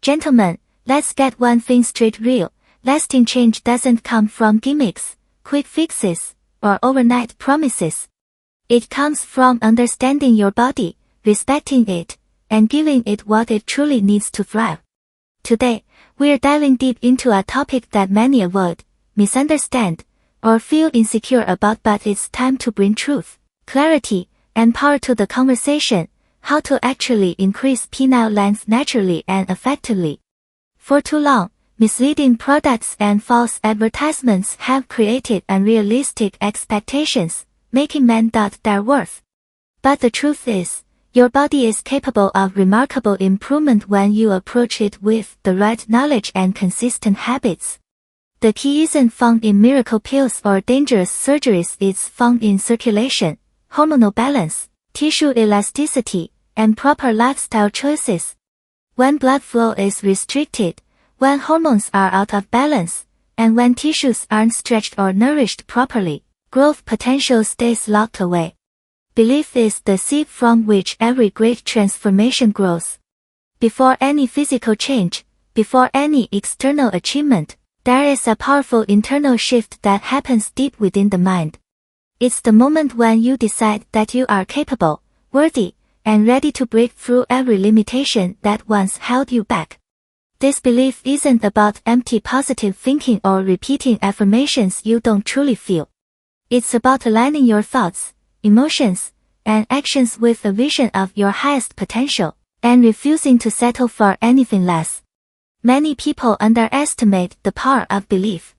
Gentlemen, let's get one thing straight real. Lasting change doesn't come from gimmicks, quick fixes, or overnight promises. It comes from understanding your body, respecting it, and giving it what it truly needs to thrive. Today, we're diving deep into a topic that many avoid, misunderstand, or feel insecure about, but it's time to bring truth, clarity, and power to the conversation: how to actually increase penile length naturally and effectively. For too long, misleading products and false advertisements have created unrealistic expectations, making men doubt their worth. But the truth is, your body is capable of remarkable improvement when you approach it with the right knowledge and consistent habits. The key isn't found in miracle pills or dangerous surgeries, it's found in circulation, hormonal balance, tissue elasticity, and proper lifestyle choices. When blood flow is restricted, when hormones are out of balance, and when tissues aren't stretched or nourished properly, growth potential stays locked away. Belief is the seed from which every great transformation grows. Before any physical change, before any external achievement, there is a powerful internal shift that happens deep within the mind. It's the moment when you decide that you are capable, worthy, and ready to break through every limitation that once held you back. This belief isn't about empty positive thinking or repeating affirmations you don't truly feel. It's about aligning your thoughts, emotions, and actions with a vision of your highest potential, and refusing to settle for anything less. Many people underestimate the power of belief.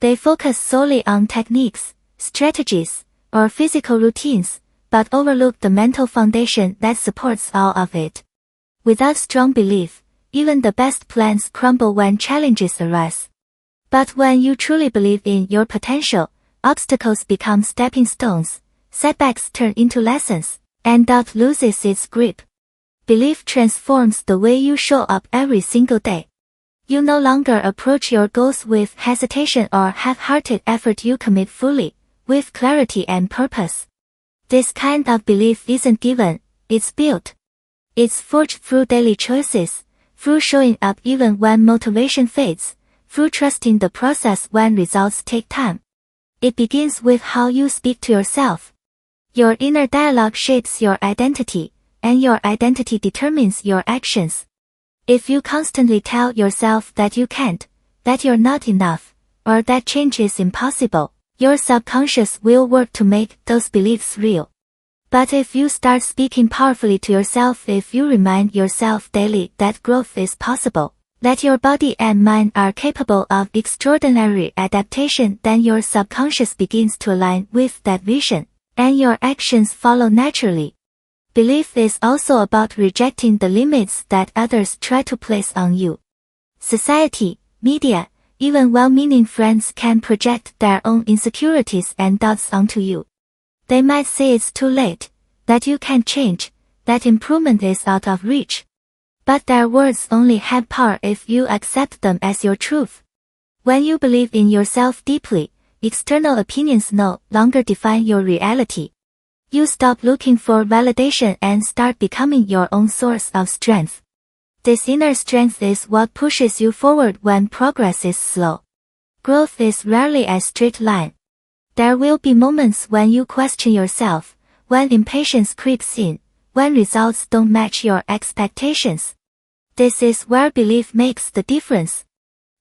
They focus solely on techniques, strategies, or physical routines, but overlook the mental foundation that supports all of it. Without strong belief, even the best plans crumble when challenges arise. But when you truly believe in your potential, obstacles become stepping stones, setbacks turn into lessons, and doubt loses its grip. Belief transforms the way you show up every single day. You no longer approach your goals with hesitation or half-hearted effort, you commit fully, with clarity and purpose. This kind of belief isn't given, it's built. It's forged through daily choices, through showing up even when motivation fades, through trusting the process when results take time. It begins with how you speak to yourself. Your inner dialogue shapes your identity, and your identity determines your actions. If you constantly tell yourself that you can't, that you're not enough, or that change is impossible, your subconscious will work to make those beliefs real. But if you start speaking powerfully to yourself, if you remind yourself daily that growth is possible, that your body and mind are capable of extraordinary adaptation, then your subconscious begins to align with that vision, and your actions follow naturally. Belief is also about rejecting the limits that others try to place on you. Society, media, even well-meaning friends can project their own insecurities and doubts onto you. They might say it's too late, that you can't change, that improvement is out of reach. But their words only have power if you accept them as your truth. When you believe in yourself deeply, external opinions no longer define your reality. You stop looking for validation and start becoming your own source of strength. This inner strength is what pushes you forward when progress is slow. Growth is rarely a straight line. There will be moments when you question yourself, when impatience creeps in, when results don't match your expectations. This is where belief makes the difference.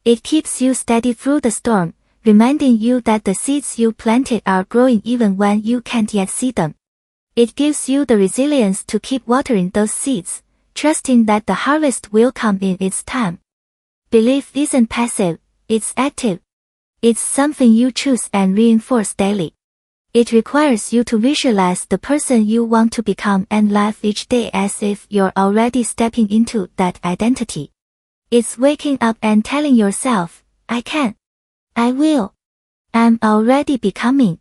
It keeps you steady through the storm, reminding you that the seeds you planted are growing even when you can't yet see them. It gives you the resilience to keep watering those seeds, trusting that the harvest will come in its time. Belief isn't passive, it's active. It's something you choose and reinforce daily. It requires you to visualize the person you want to become and live each day as if you're already stepping into that identity. It's waking up and telling yourself, I can. I will. I'm already becoming.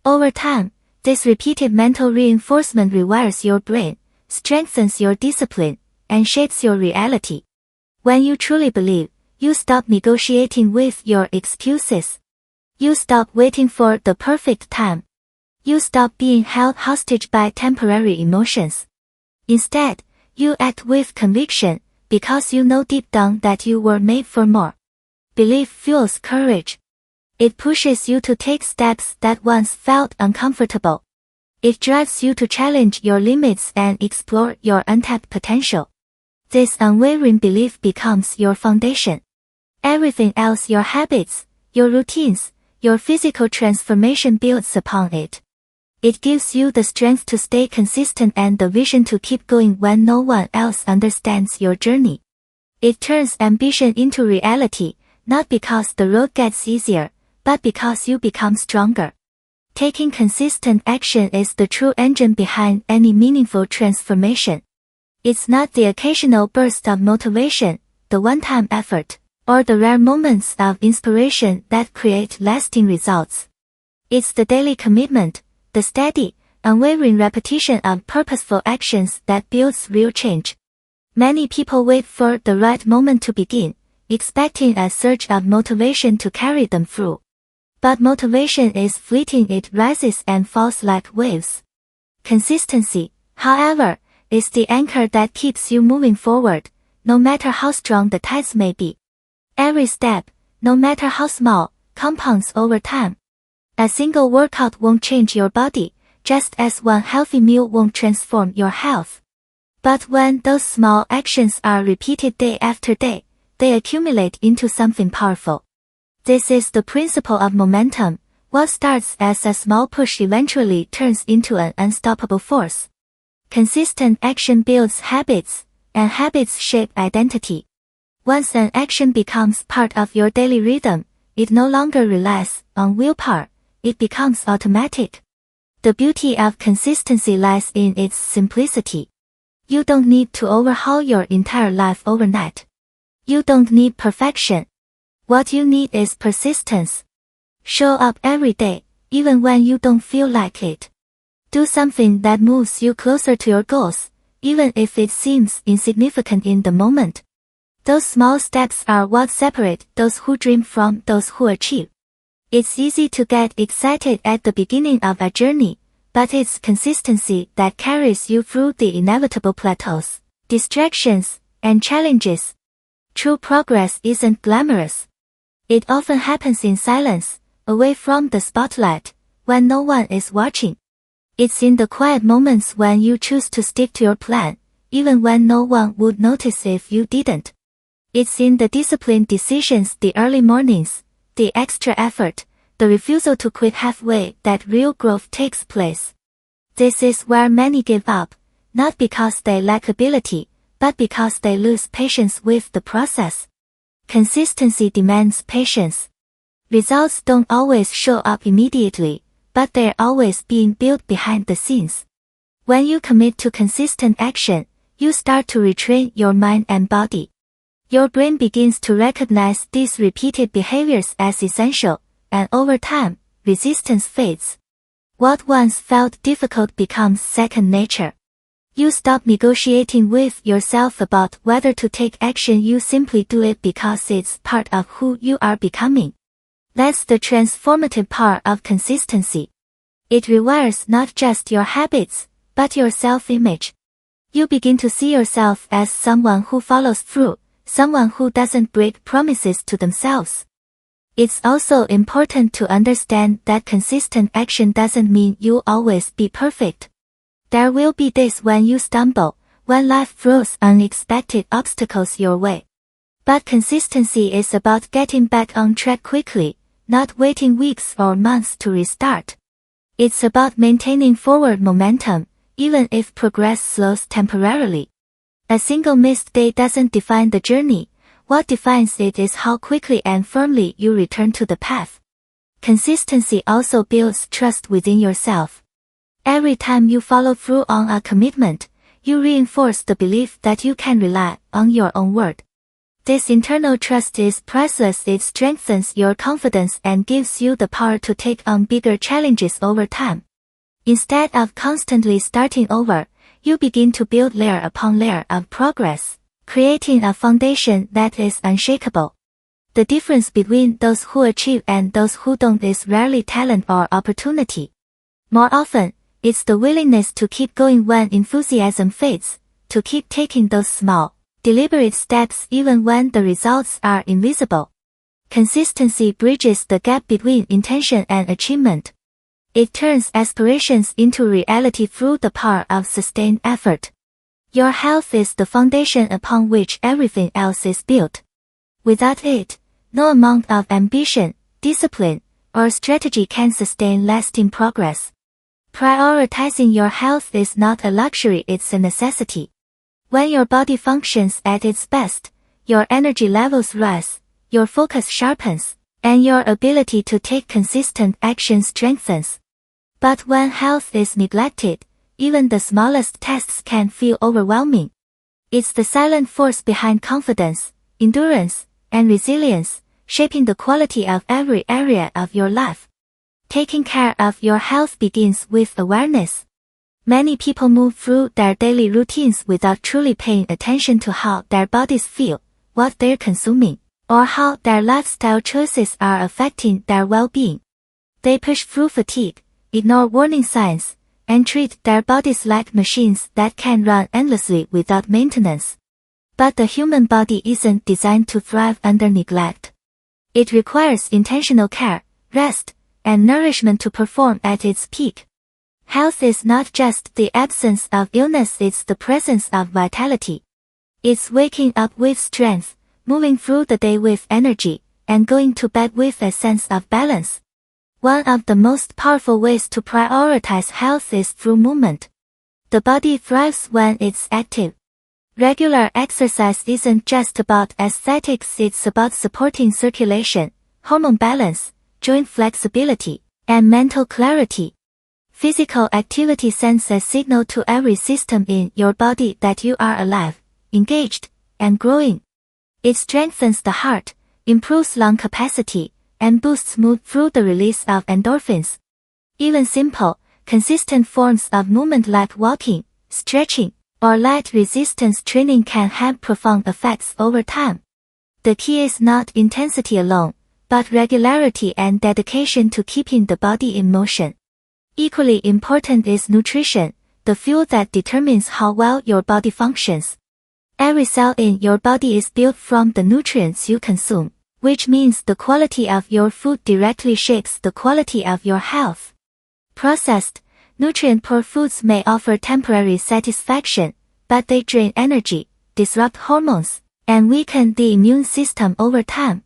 Over time, this repeated mental reinforcement rewires your brain, strengthens your discipline, and shapes your reality. When you truly believe, you stop negotiating with your excuses. You stop waiting for the perfect time. You stop being held hostage by temporary emotions. Instead, you act with conviction, because you know deep down that you were made for more. Belief fuels courage. It pushes you to take steps that once felt uncomfortable. It drives you to challenge your limits and explore your untapped potential. This unwavering belief becomes your foundation. Everything else, your habits, your routines, your physical transformation builds upon it. It gives you the strength to stay consistent and the vision to keep going when no one else understands your journey. It turns ambition into reality, not because the road gets easier, but because you become stronger. Taking consistent action is the true engine behind any meaningful transformation. It's not the occasional burst of motivation, the one-time effort, or the rare moments of inspiration that create lasting results. It's the daily commitment, the steady, unwavering repetition of purposeful actions that builds real change. Many people wait for the right moment to begin, expecting a surge of motivation to carry them through. But motivation is fleeting, it rises and falls like waves. Consistency, however, is the anchor that keeps you moving forward, no matter how strong the tides may be. Every step, no matter how small, compounds over time. A single workout won't change your body, just as one healthy meal won't transform your health. But when those small actions are repeated day after day, they accumulate into something powerful. This is the principle of momentum. What starts as a small push eventually turns into an unstoppable force. Consistent action builds habits, and habits shape identity. Once an action becomes part of your daily rhythm, it no longer relies on willpower, it becomes automatic. The beauty of consistency lies in its simplicity. You don't need to overhaul your entire life overnight. You don't need perfection. What you need is persistence. Show up every day, even when you don't feel like it. Do something that moves you closer to your goals, even if it seems insignificant in the moment. Those small steps are what separate those who dream from those who achieve. It's easy to get excited at the beginning of a journey, but it's consistency that carries you through the inevitable plateaus, distractions, and challenges. True progress isn't glamorous. It often happens in silence, away from the spotlight, when no one is watching. It's in the quiet moments when you choose to stick to your plan, even when no one would notice if you didn't. It's in the disciplined decisions, the early mornings, the extra effort, the refusal to quit halfway that real growth takes place. This is where many give up, not because they lack ability, but because they lose patience with the process. Consistency demands patience. Results don't always show up immediately, but they're always being built behind the scenes. When you commit to consistent action, you start to retrain your mind and body. Your brain begins to recognize these repeated behaviors as essential, and over time, resistance fades. What once felt difficult becomes second nature. You stop negotiating with yourself about whether to take action, you simply do it because it's part of who you are becoming. That's the transformative power of consistency. It rewires not just your habits, but your self-image. You begin to see yourself as someone who follows through, someone who doesn't break promises to themselves. It's also important to understand that consistent action doesn't mean you'll always be perfect. There will be days when you stumble, when life throws unexpected obstacles your way. But consistency is about getting back on track quickly, not waiting weeks or months to restart. It's about maintaining forward momentum, even if progress slows temporarily. A single missed day doesn't define the journey. What defines it is how quickly and firmly you return to the path. Consistency also builds trust within yourself. Every time you follow through on a commitment, you reinforce the belief that you can rely on your own word. This internal trust is priceless. It strengthens your confidence and gives you the power to take on bigger challenges over time. Instead of constantly starting over, you begin to build layer upon layer of progress, creating a foundation that is unshakable. The difference between those who achieve and those who don't is rarely talent or opportunity. More often, it's the willingness to keep going when enthusiasm fades, to keep taking those small, deliberate steps even when the results are invisible. Consistency bridges the gap between intention and achievement. It turns aspirations into reality through the power of sustained effort. Your health is the foundation upon which everything else is built. Without it, no amount of ambition, discipline, or strategy can sustain lasting progress. Prioritizing your health is not a luxury, it's a necessity. When your body functions at its best, your energy levels rise, your focus sharpens, and your ability to take consistent action strengthens. But when health is neglected, even the smallest tasks can feel overwhelming. It's the silent force behind confidence, endurance, and resilience, shaping the quality of every area of your life. Taking care of your health begins with awareness. Many people move through their daily routines without truly paying attention to how their bodies feel, what they're consuming, or how their lifestyle choices are affecting their well-being. They push through fatigue, ignore warning signs, and treat their bodies like machines that can run endlessly without maintenance. But the human body isn't designed to thrive under neglect. It requires intentional care, rest, and nourishment to perform at its peak. Health is not just the absence of illness, it's the presence of vitality. It's waking up with strength, moving through the day with energy, and going to bed with a sense of balance. One of the most powerful ways to prioritize health is through movement. The body thrives when it's active. Regular exercise isn't just about aesthetics, it's about supporting circulation, hormone balance, joint flexibility, and mental clarity. Physical activity sends a signal to every system in your body that you are alive, engaged, and growing. It strengthens the heart, improves lung capacity, and boosts mood through the release of endorphins. Even simple, consistent forms of movement like walking, stretching, or light resistance training can have profound effects over time. The key is not intensity alone, but regularity and dedication to keeping the body in motion. Equally important is nutrition, the fuel that determines how well your body functions. Every cell in your body is built from the nutrients you consume, which means the quality of your food directly shapes the quality of your health. Processed, nutrient-poor foods may offer temporary satisfaction, but they drain energy, disrupt hormones, and weaken the immune system over time.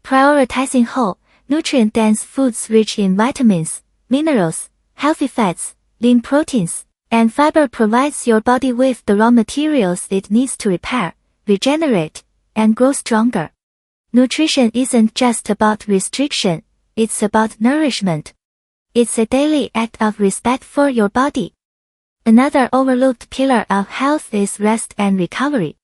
Prioritizing whole, nutrient-dense foods rich in vitamins, minerals, healthy fats, lean proteins, and fiber provides your body with the raw materials it needs to repair, regenerate, and grow stronger. Nutrition isn't just about restriction, it's about nourishment. It's a daily act of respect for your body. Another overlooked pillar of health is rest and recovery.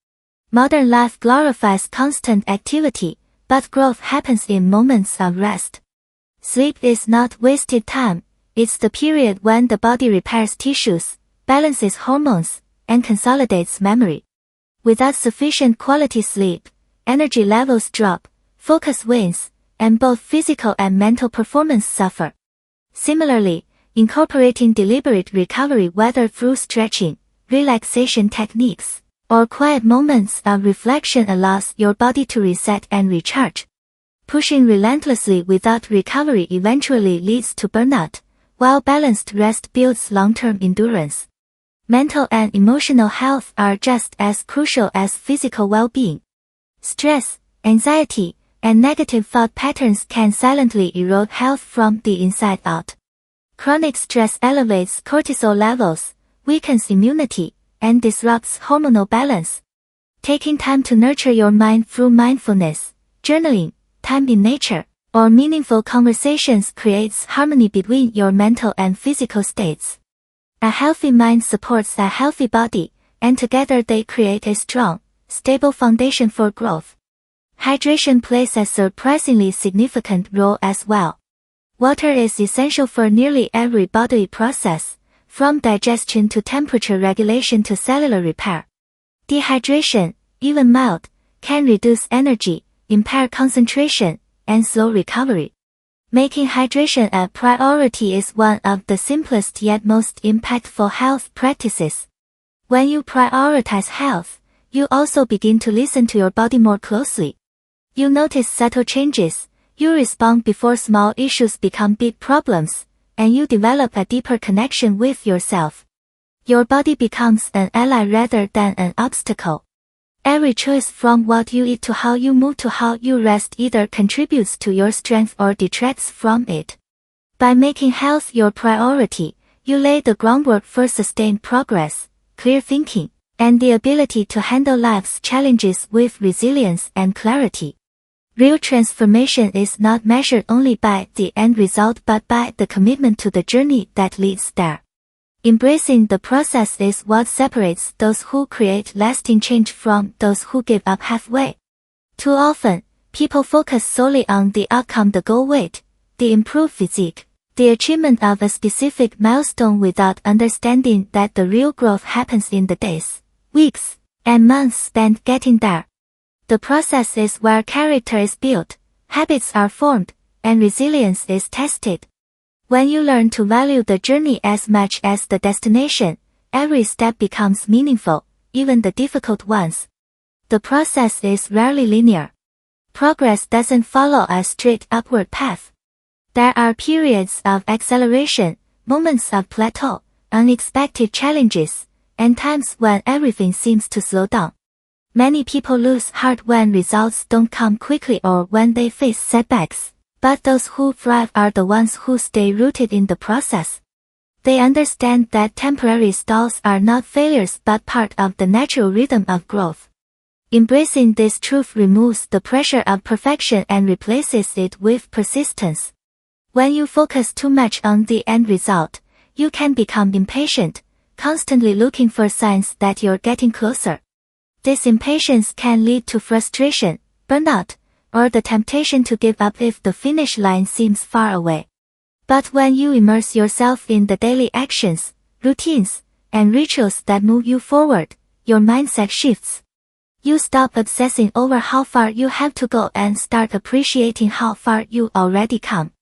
Modern life glorifies constant activity, but growth happens in moments of rest. Sleep is not wasted time, it's the period when the body repairs tissues, balances hormones, and consolidates memory. Without sufficient quality sleep, energy levels drop, focus wanes, and both physical and mental performance suffer. Similarly, incorporating deliberate recovery, whether through stretching, relaxation techniques, or quiet moments of reflection, allows your body to reset and recharge. Pushing relentlessly without recovery eventually leads to burnout, while balanced rest builds long-term endurance. Mental and emotional health are just as crucial as physical well-being. Stress, anxiety, and negative thought patterns can silently erode health from the inside out. Chronic stress elevates cortisol levels, weakens immunity, and disrupts hormonal balance. Taking time to nurture your mind through mindfulness, journaling, time in nature, or meaningful conversations creates harmony between your mental and physical states. A healthy mind supports a healthy body, and together they create a strong, stable foundation for growth. Hydration plays a surprisingly significant role as well. Water is essential for nearly every bodily process, from digestion to temperature regulation to cellular repair. Dehydration, even mild, can reduce energy, impair concentration, and slow recovery. Making hydration a priority is one of the simplest yet most impactful health practices. When you prioritize health, you also begin to listen to your body more closely. You notice subtle changes, you respond before small issues become big problems, and you develop a deeper connection with yourself. Your body becomes an ally rather than an obstacle. Every choice from what you eat to how you move to how you rest either contributes to your strength or detracts from it. By making health your priority, you lay the groundwork for sustained progress, clear thinking, and the ability to handle life's challenges with resilience and clarity. Real transformation is not measured only by the end result but by the commitment to the journey that leads there. Embracing the process is what separates those who create lasting change from those who give up halfway. Too often, people focus solely on the outcome, the goal weight, the improved physique, the achievement of a specific milestone without understanding that the real growth happens in the days, weeks, and months spent getting there. The process is where character is built, habits are formed, and resilience is tested. When you learn to value the journey as much as the destination, every step becomes meaningful, even the difficult ones. The process is rarely linear. Progress doesn't follow a straight upward path. There are periods of acceleration, moments of plateau, unexpected challenges, and times when everything seems to slow down. Many people lose heart when results don't come quickly or when they face setbacks, but those who thrive are the ones who stay rooted in the process. They understand that temporary stalls are not failures but part of the natural rhythm of growth. Embracing this truth removes the pressure of perfection and replaces it with persistence. When you focus too much on the end result, you can become impatient, constantly looking for signs that you're getting closer. This impatience can lead to frustration, burnout, or the temptation to give up if the finish line seems far away. But when you immerse yourself in the daily actions, routines, and rituals that move you forward, your mindset shifts. You stop obsessing over how far you have to go and start appreciating how far you already come.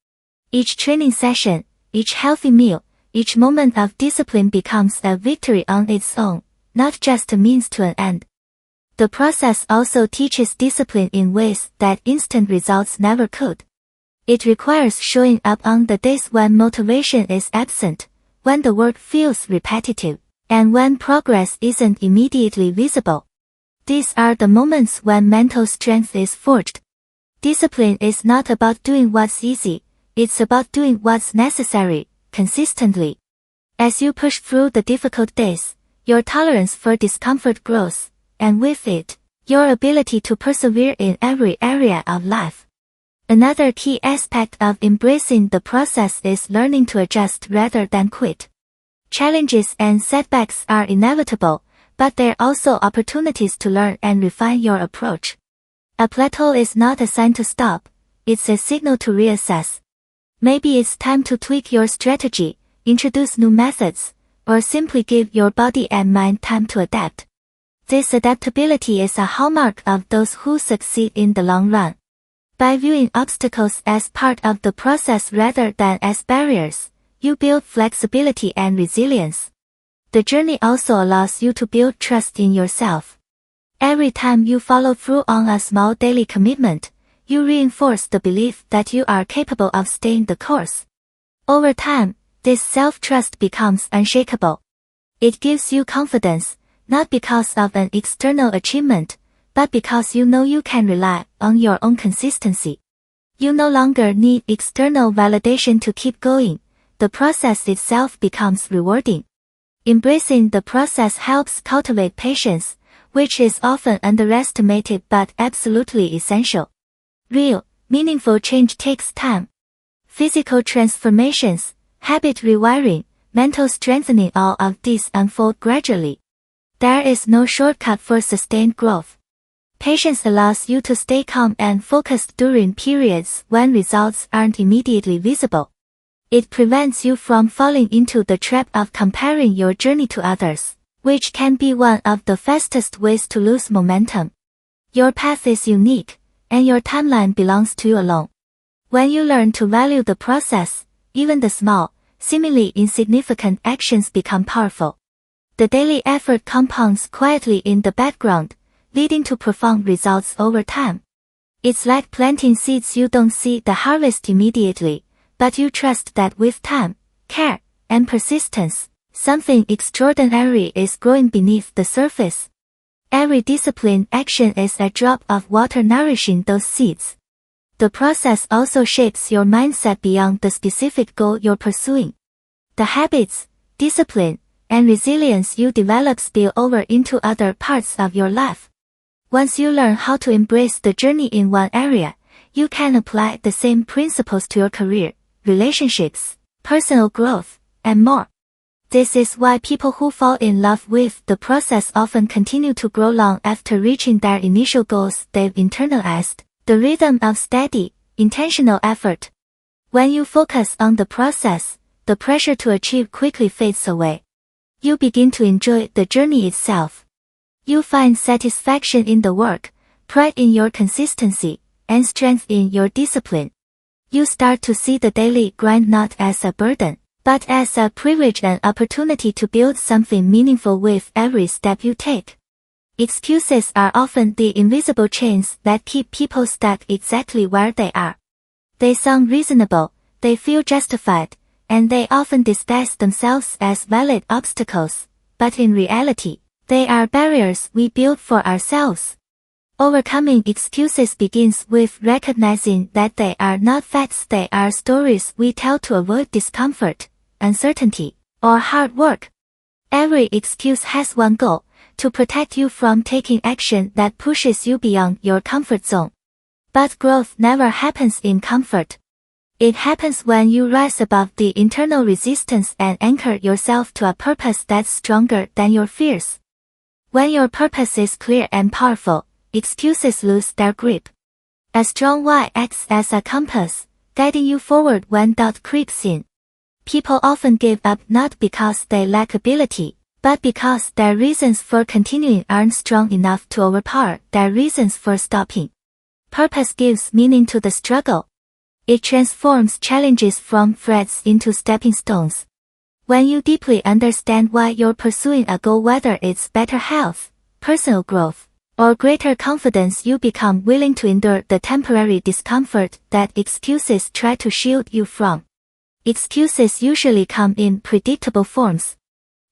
Each training session, each healthy meal, each moment of discipline becomes a victory on its own, not just a means to an end. The process also teaches discipline in ways that instant results never could. It requires showing up on the days when motivation is absent, when the work feels repetitive, and when progress isn't immediately visible. These are the moments when mental strength is forged. Discipline is not about doing what's easy, it's about doing what's necessary, consistently. As you push through the difficult days, your tolerance for discomfort grows, and with it, your ability to persevere in every area of life. Another key aspect of embracing the process is learning to adjust rather than quit. Challenges and setbacks are inevitable, but they're also opportunities to learn and refine your approach. A plateau is not a sign to stop, it's a signal to reassess. Maybe it's time to tweak your strategy, introduce new methods, or simply give your body and mind time to adapt. This adaptability is a hallmark of those who succeed in the long run. By viewing obstacles as part of the process rather than as barriers, you build flexibility and resilience. The journey also allows you to build trust in yourself. Every time you follow through on a small daily commitment, you reinforce the belief that you are capable of staying the course. Over time, this self-trust becomes unshakable. It gives you confidence, not because of an external achievement, but because you know you can rely on your own consistency. You no longer need external validation to keep going. The process itself becomes rewarding. Embracing the process helps cultivate patience, which is often underestimated but absolutely essential. Real, meaningful change takes time. Physical transformations, habit rewiring, mental strengthening, all of these unfold gradually. There is no shortcut for sustained growth. Patience allows you to stay calm and focused during periods when results aren't immediately visible. It prevents you from falling into the trap of comparing your journey to others, which can be one of the fastest ways to lose momentum. Your path is unique, and your timeline belongs to you alone. When you learn to value the process, even the small, seemingly insignificant actions become powerful. The daily effort compounds quietly in the background, leading to profound results over time. It's like planting seeds. You don't see the harvest immediately, but you trust that with time, care, and persistence, something extraordinary is growing beneath the surface. Every disciplined action is a drop of water nourishing those seeds. The process also shapes your mindset beyond the specific goal you're pursuing. The habits, discipline, and resilience you develop spill over into other parts of your life. Once you learn how to embrace the journey in one area, you can apply the same principles to your career, relationships, personal growth, and more. This is why people who fall in love with the process often continue to grow long after reaching their initial goals. They've internalized the rhythm of steady, intentional effort. When you focus on the process, the pressure to achieve quickly fades away. You begin to enjoy the journey itself. You find satisfaction in the work, pride in your consistency, and strength in your discipline. You start to see the daily grind not as a burden, but as a privilege and opportunity to build something meaningful with every step you take. Excuses are often the invisible chains that keep people stuck exactly where they are. They sound reasonable, they feel justified, and they often disguise themselves as valid obstacles, but in reality, they are barriers we build for ourselves. Overcoming excuses begins with recognizing that they are not facts. They are stories we tell to avoid discomfort, uncertainty, or hard work. Every excuse has one goal: to protect you from taking action that pushes you beyond your comfort zone. But growth never happens in comfort. It happens when you rise above the internal resistance and anchor yourself to a purpose that's stronger than your fears. When your purpose is clear and powerful, excuses lose their grip. A strong why acts as a compass, guiding you forward when doubt creeps in. People often give up not because they lack ability, but because their reasons for continuing aren't strong enough to overpower their reasons for stopping. Purpose gives meaning to the struggle. It transforms challenges from threats into stepping stones. When you deeply understand why you're pursuing a goal, whether it's better health, personal growth, or greater confidence, you become willing to endure the temporary discomfort that excuses try to shield you from. Excuses usually come in predictable forms.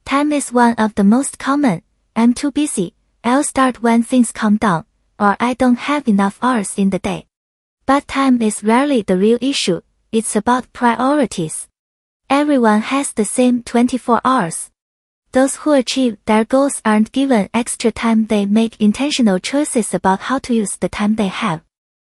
Time is one of the most common. I'm too busy, I'll start when things calm down, or I don't have enough hours in the day. But time is rarely the real issue, it's about priorities. Everyone has the same 24 hours. Those who achieve their goals aren't given extra time. They make intentional choices about how to use the time they have.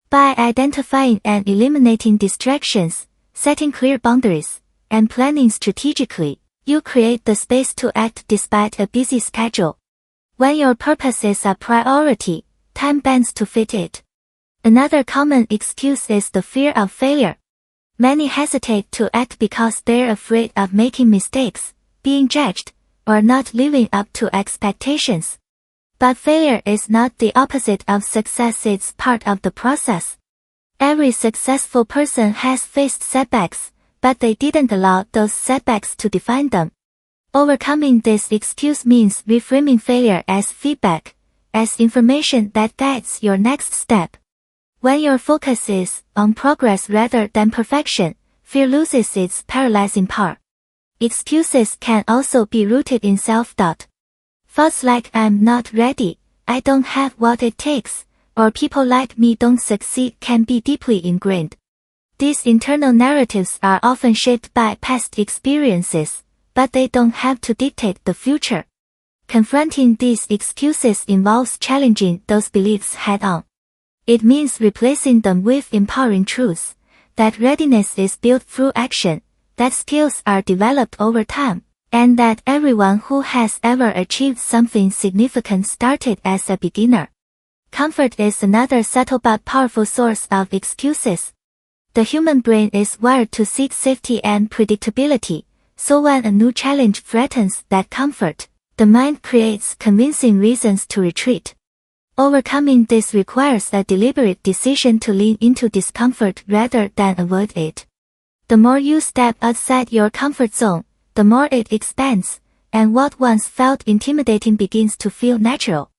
By identifying and eliminating distractions, setting clear boundaries, and planning strategically, you create the space to act despite a busy schedule. When your purpose is a priority, time bends to fit it. Another common excuse is the fear of failure. Many hesitate to act because they're afraid of making mistakes, being judged, or not living up to expectations. But failure is not the opposite of success, it's part of the process. Every successful person has faced setbacks, but they didn't allow those setbacks to define them. Overcoming this excuse means reframing failure as feedback, as information that guides your next step. When your focus is on progress rather than perfection, fear loses its paralyzing power. Excuses can also be rooted in self-doubt. Thoughts like I'm not ready, I don't have what it takes, or people like me don't succeed can be deeply ingrained. These internal narratives are often shaped by past experiences, but they don't have to dictate the future. Confronting these excuses involves challenging those beliefs head-on. It means replacing them with empowering truths, that readiness is built through action, that skills are developed over time, and that everyone who has ever achieved something significant started as a beginner. Comfort is another subtle but powerful source of excuses. The human brain is wired to seek safety and predictability, so when a new challenge threatens that comfort, the mind creates convincing reasons to retreat. Overcoming this requires a deliberate decision to lean into discomfort rather than avoid it. The more you step outside your comfort zone, the more it expands, and what once felt intimidating begins to feel natural.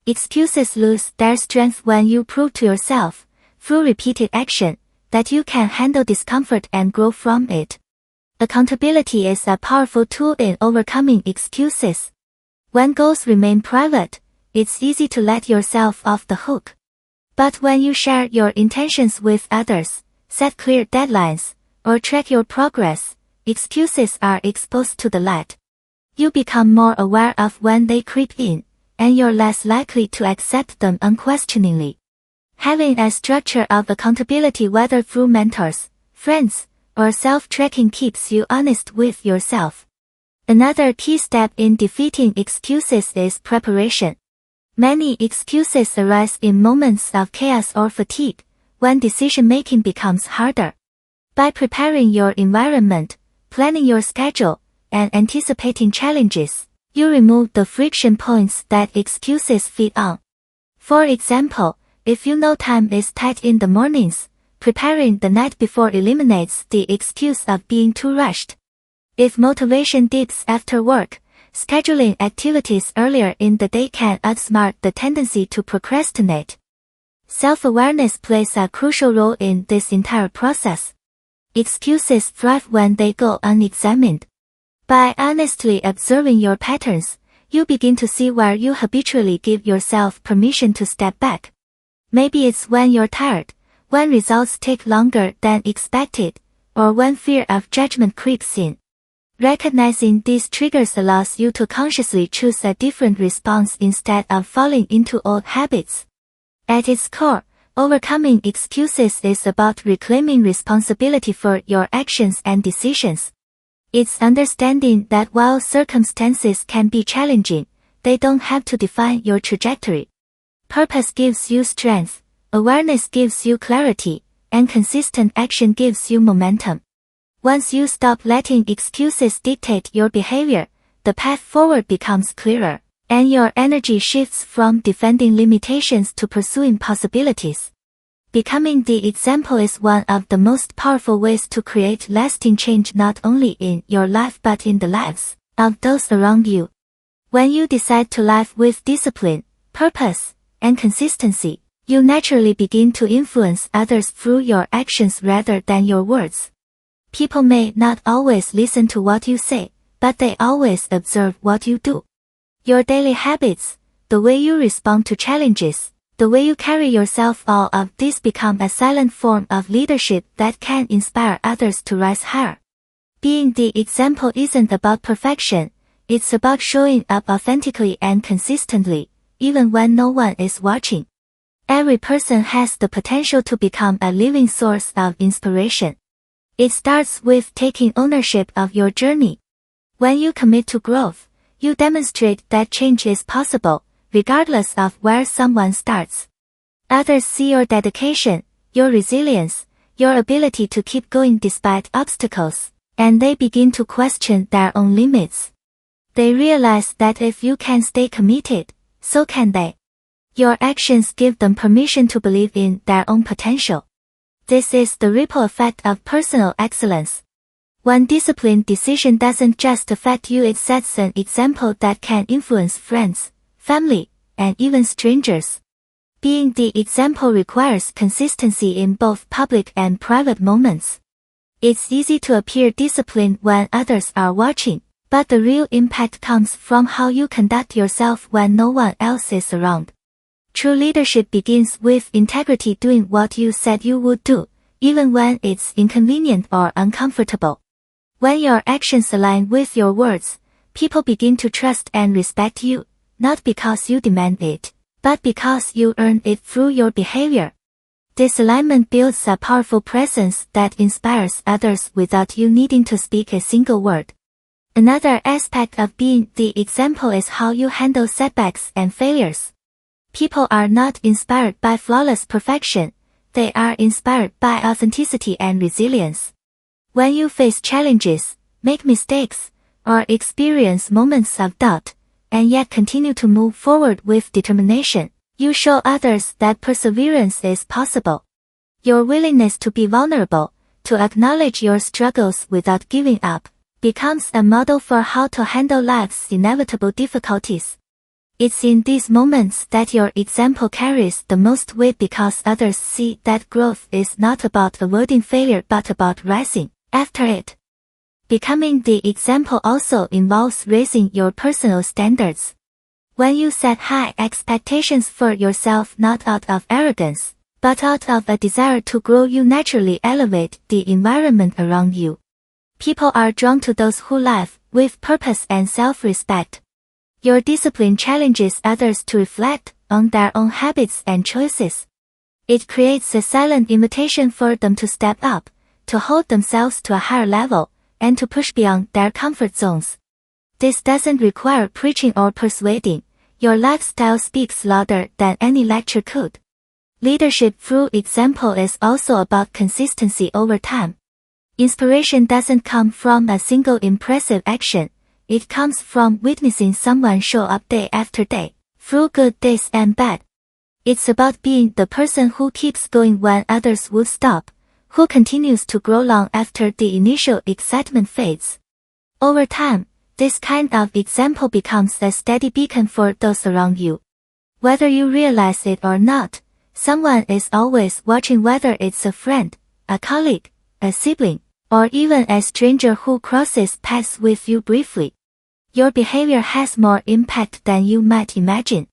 Excuses lose their strength when you prove to yourself, through repeated action, that you can handle discomfort and grow from it. Accountability is a powerful tool in overcoming excuses. When goals remain private, it's easy to let yourself off the hook. But when you share your intentions with others, set clear deadlines, or track your progress, excuses are exposed to the light. You become more aware of when they creep in, and you're less likely to accept them unquestioningly. Having a structure of accountability, whether through mentors, friends, or self-tracking, keeps you honest with yourself. Another key step in defeating excuses is preparation. Many excuses arise in moments of chaos or fatigue, when decision-making becomes harder. By preparing your environment, planning your schedule, and anticipating challenges, you remove the friction points that excuses feed on. For example, if you know time is tight in the mornings, preparing the night before eliminates the excuse of being too rushed. If motivation dips after work, scheduling activities earlier in the day can outsmart the tendency to procrastinate. Self-awareness plays a crucial role in this entire process. Excuses thrive when they go unexamined. By honestly observing your patterns, you begin to see where you habitually give yourself permission to step back. Maybe it's when you're tired, when results take longer than expected, or when fear of judgment creeps in. Recognizing these triggers allows you to consciously choose a different response instead of falling into old habits. At its core, overcoming excuses is about reclaiming responsibility for your actions and decisions. It's understanding that while circumstances can be challenging, they don't have to define your trajectory. Purpose gives you strength, awareness gives you clarity, and consistent action gives you momentum. Once you stop letting excuses dictate your behavior, the path forward becomes clearer, and your energy shifts from defending limitations to pursuing possibilities. Becoming the example is one of the most powerful ways to create lasting change, not only in your life but in the lives of those around you. When you decide to live with discipline, purpose, and consistency, you naturally begin to influence others through your actions rather than your words. People may not always listen to what you say, but they always observe what you do. Your daily habits, the way you respond to challenges, the way you carry yourself, all of these become a silent form of leadership that can inspire others to rise higher. Being the example isn't about perfection, it's about showing up authentically and consistently, even when no one is watching. Every person has the potential to become a living source of inspiration. It starts with taking ownership of your journey. When you commit to growth, you demonstrate that change is possible, regardless of where someone starts. Others see your dedication, your resilience, your ability to keep going despite obstacles, and they begin to question their own limits. They realize that if you can stay committed, so can they. Your actions give them permission to believe in their own potential. This is the ripple effect of personal excellence. One disciplined decision doesn't just affect you, it sets an example that can influence friends, family, and even strangers. Being the example requires consistency in both public and private moments. It's easy to appear disciplined when others are watching, but the real impact comes from how you conduct yourself when no one else is around. True leadership begins with integrity, doing what you said you would do, even when it's inconvenient or uncomfortable. When your actions align with your words, people begin to trust and respect you, not because you demand it, but because you earn it through your behavior. This alignment builds a powerful presence that inspires others without you needing to speak a single word. Another aspect of being the example is how you handle setbacks and failures. People are not inspired by flawless perfection, they are inspired by authenticity and resilience. When you face challenges, make mistakes, or experience moments of doubt, and yet continue to move forward with determination, you show others that perseverance is possible. Your willingness to be vulnerable, to acknowledge your struggles without giving up, becomes a model for how to handle life's inevitable difficulties. It's in these moments that your example carries the most weight because others see that growth is not about avoiding failure but about rising after it. Becoming the example also involves raising your personal standards. When you set high expectations for yourself not out of arrogance, but out of a desire to grow, you naturally elevate the environment around you. People are drawn to those who live with purpose and self-respect. Your discipline challenges others to reflect on their own habits and choices. It creates a silent invitation for them to step up, to hold themselves to a higher level, and to push beyond their comfort zones. This doesn't require preaching or persuading. Your lifestyle speaks louder than any lecture could. Leadership through example is also about consistency over time. Inspiration doesn't come from a single impressive action. It comes from witnessing someone show up day after day, through good days and bad. It's about being the person who keeps going when others would stop, who continues to grow long after the initial excitement fades. Over time, this kind of example becomes a steady beacon for those around you. Whether you realize it or not, someone is always watching, whether it's a friend, a colleague, a sibling, or even a stranger who crosses paths with you briefly. Your behavior has more impact than you might imagine.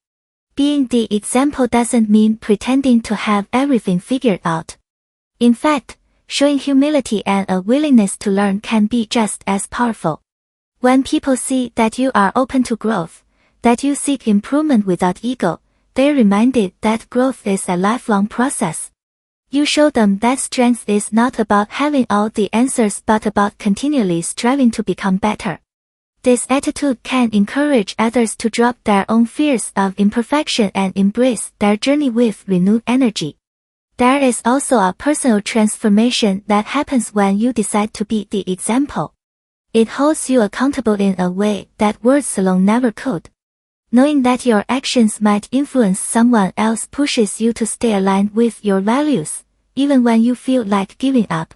Being the example doesn't mean pretending to have everything figured out. In fact, showing humility and a willingness to learn can be just as powerful. When people see that you are open to growth, that you seek improvement without ego, they're reminded that growth is a lifelong process. You show them that strength is not about having all the answers but about continually striving to become better. This attitude can encourage others to drop their own fears of imperfection and embrace their journey with renewed energy. There is also a personal transformation that happens when you decide to be the example. It holds you accountable in a way that words alone never could. Knowing that your actions might influence someone else pushes you to stay aligned with your values, even when you feel like giving up.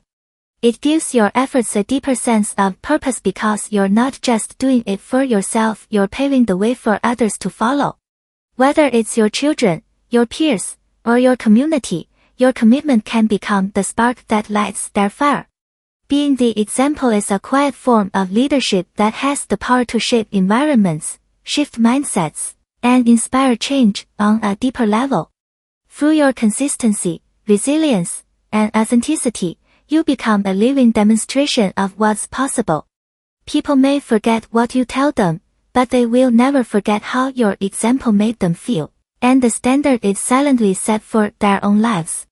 It gives your efforts a deeper sense of purpose because you're not just doing it for yourself, you're paving the way for others to follow. Whether it's your children, your peers, or your community, your commitment can become the spark that lights their fire. Being the example is a quiet form of leadership that has the power to shape environments, shift mindsets, and inspire change on a deeper level. Through your consistency, resilience, and authenticity, you become a living demonstration of what's possible. People may forget what you tell them, but they will never forget how your example made them feel, and the standard it silently set for their own lives.